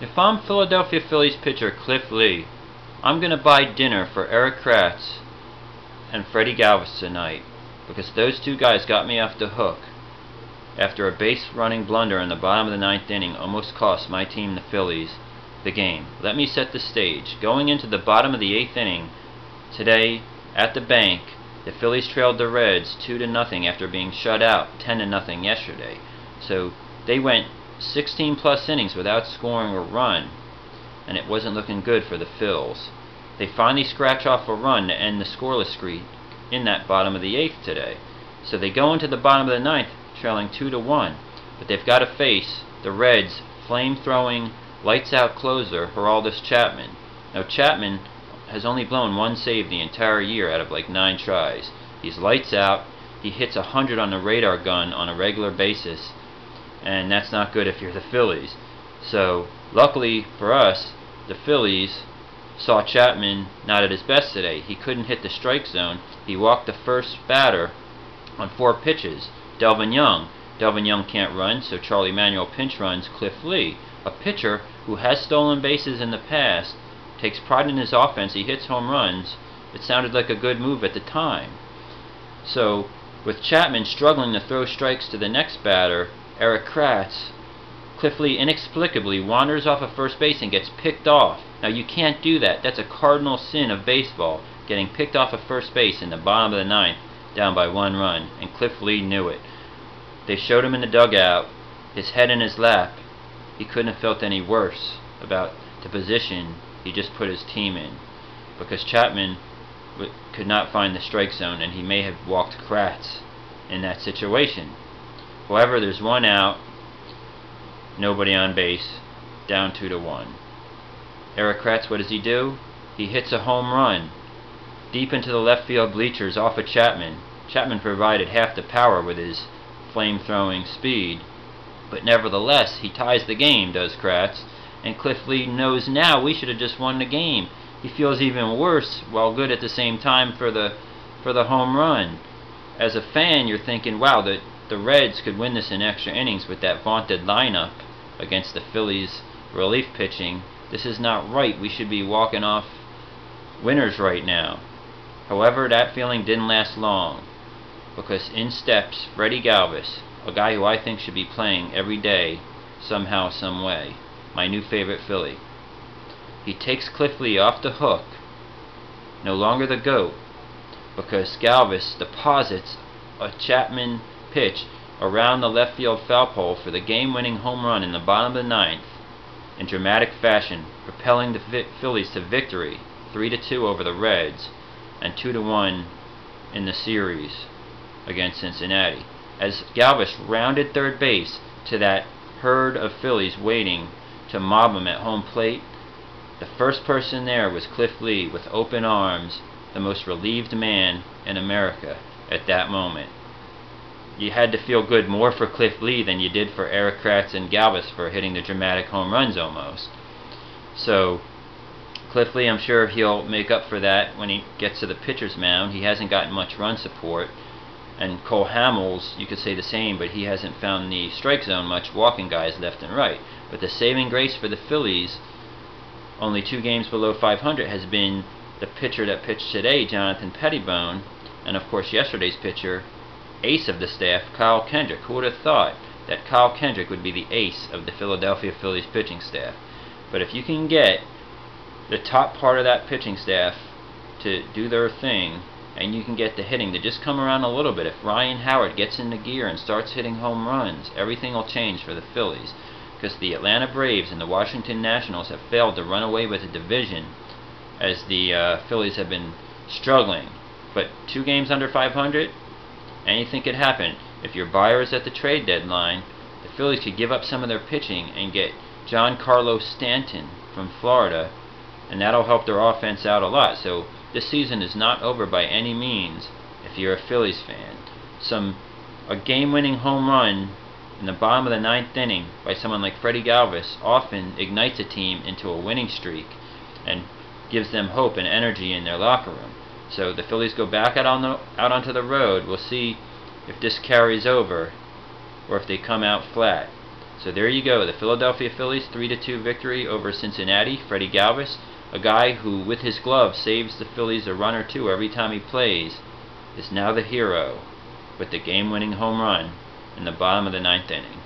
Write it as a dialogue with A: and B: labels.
A: If I'm Philadelphia Phillies pitcher Cliff Lee, I'm going to buy dinner for Erik Kratz and Freddy Galvis tonight, because those two guys got me off the hook after a base-running blunder in the bottom of the ninth inning almost cost my team, the Phillies, the game. Let me set the stage. Going into the bottom of the eighth inning today at the bank, the Phillies trailed the Reds 2-0 after being shut out 10-0 yesterday. So they went 16 plus innings without scoring a run, and it wasn't looking good for the Phils. They finally scratch off a run to end the scoreless streak in that bottom of the eighth today. So they go into the bottom of the ninth trailing 2-1, but they've got to face the Reds' flame-throwing, lights-out closer, Aroldis Chapman. Now Chapman has only blown one save the entire year out of like 9 tries. He's lights out. He hits 100 on the radar gun on a regular basis, and that's not good if you're the Phillies. So luckily for us, the Phillies saw Chapman not at his best today. He couldn't hit the strike zone. He walked the first batter on 4 pitches, Delvin Young. Delvin Young can't run, so Charlie Manuel pinch runs Cliff Lee, a pitcher who has stolen bases in the past, takes pride in his offense, he hits home runs. It sounded like a good move at the time. So with Chapman struggling to throw strikes to the next batter, Erik Kratz, Cliff Lee inexplicably wanders off of first base and gets picked off. Now you can't do that. That's a cardinal sin of baseball, getting picked off of first base in the bottom of the ninth, down by 1 run, and Cliff Lee knew it. They showed him in the dugout, his head in his lap. He couldn't have felt any worse about the position he just put his team in, because Chapman could not find the strike zone, and he may have walked Kratz in that situation. However, there's 1 out, nobody on base, down 2-1. Erik Kratz, what does he do? He hits a home run deep into the left field bleachers off of Chapman. Chapman provided half the power with his flame-throwing speed, but nevertheless, he ties the game, does Kratz, and Cliff Lee knows now we should have just won the game. He feels even worse, while good at the same time, for the home run. As a fan, you're thinking, wow, the Reds could win this in extra innings with that vaunted lineup against the Phillies' relief pitching. This is not right. We should be walking off winners right now. However, that feeling didn't last long, because in steps Freddy Galvis, a guy who I think should be playing every day, somehow, some way. My new favorite Philly. He takes Cliff Lee off the hook, no longer the GOAT, because Galvis deposits a Chapman pitch around the left field foul pole for the game-winning home run in the bottom of the ninth in dramatic fashion, propelling the Phillies to victory 3-2 over the Reds and 2-1 in the series against Cincinnati. As Galvis rounded third base to that herd of Phillies waiting to mob him at home plate, the first person there was Cliff Lee with open arms, the most relieved man in America at that moment. You had to feel good more for Cliff Lee than you did for Erik Kratz and Galvis for hitting the dramatic home runs almost. So Cliff Lee, I'm sure he'll make up for that when he gets to the pitcher's mound. He hasn't gotten much run support. And Cole Hamels, you could say the same, but he hasn't found the strike zone much, walking guys left and right. But the saving grace for the Phillies, only 2 games below 500, has been the pitcher that pitched today, Jonathan Pettibone, and of course yesterday's pitcher, ace of the staff, Kyle Kendrick. Who would have thought that Kyle Kendrick would be the ace of the Philadelphia Phillies pitching staff? But if you can get the top part of that pitching staff to do their thing, and you can get the hitting to just come around a little bit, if Ryan Howard gets into gear and starts hitting home runs, everything will change for the Phillies, because the Atlanta Braves and the Washington Nationals have failed to run away with the division, as the Phillies have been struggling. But 2 games under 500, anything could happen. If you're buyers at the trade deadline, the Phillies could give up some of their pitching and get Giancarlo Stanton from Florida, and that'll help their offense out a lot. So this season is not over by any means if you're a Phillies fan. A game-winning home run in the bottom of the ninth inning by someone like Freddy Galvis often ignites a team into a winning streak and gives them hope and energy in their locker room. So the Phillies go back out onto the road. We'll see if this carries over or if they come out flat. So there you go, the Philadelphia Phillies 3-2 victory over Cincinnati. Freddy Galvis, a guy who with his glove saves the Phillies a run or two every time he plays, is now the hero with the game-winning home run in the bottom of the 9th inning.